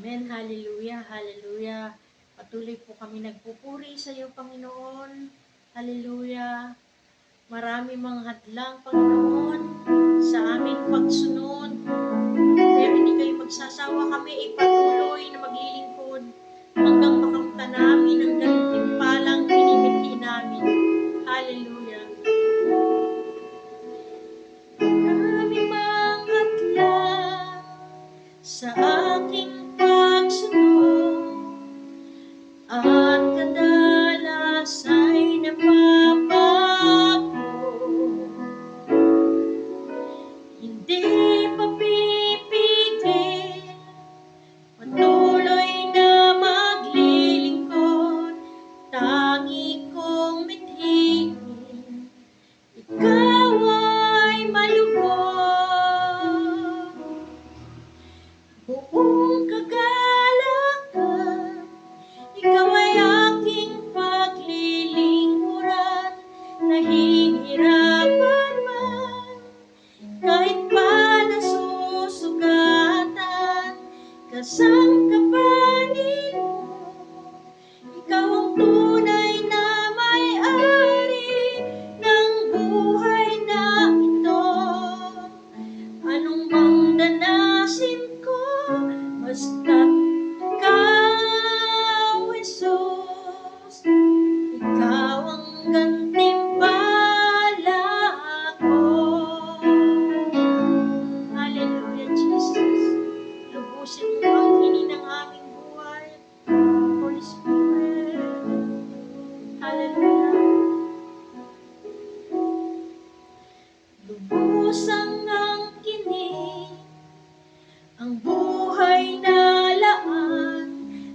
Amen. Hallelujah. Hallelujah. Patuloy po kami nagpupuri sa iyo, Panginoon. Hallelujah. Marami mga hadlang, Panginoon, sa aming pagsunod. Pero hindi kayo magsasawa, kami ipatuloy na maglilingkod hanggang makamta namin ang gantimpalang minimithi namin. Hallelujah. Marami mga hadlang sa aking pagsunod at kadalas ay napapago. Hindi papipigil, patuloy na maglilingkod, tangi kong mithiin, ikaw ay malugod. Buong kagalakan, ikaw ay aking paglilingkuran, nahihirapan man, kahit pa nasusugatan, kasangkapanin mo, ikaw ang tunay na may-ari ng buhay na ito. Anong bang danasin ko, basta't ikaw, Jesus, ikaw ang gantimpala ko. Hallelujah, Jesus. Lubusin mo ang hinin ng aming buhay, Holy Spirit. Hallelujah. Lubusang ang kinig, ang buhay na laan,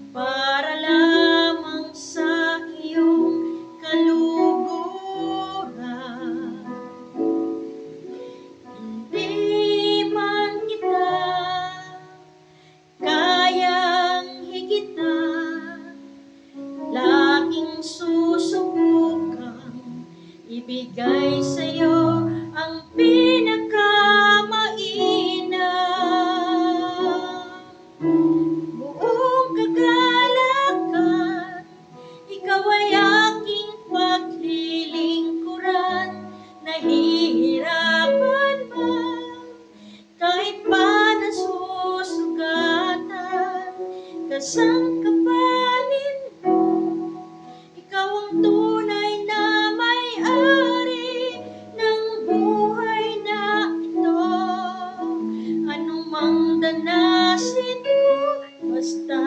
para lamang sa iyong kaluguran. Hindi man kita kayang higitan, laging susubukang ibigay sa'yo ang pinakamainam. Buong kagalakan, ikaw ay aking paglilingkuran, nahihirapan man, kahit pa nasusugatan, kasangkapanin mo, ikaw ang tunay na may-ari ng buhay na ito. Anong mang danasin ko, basta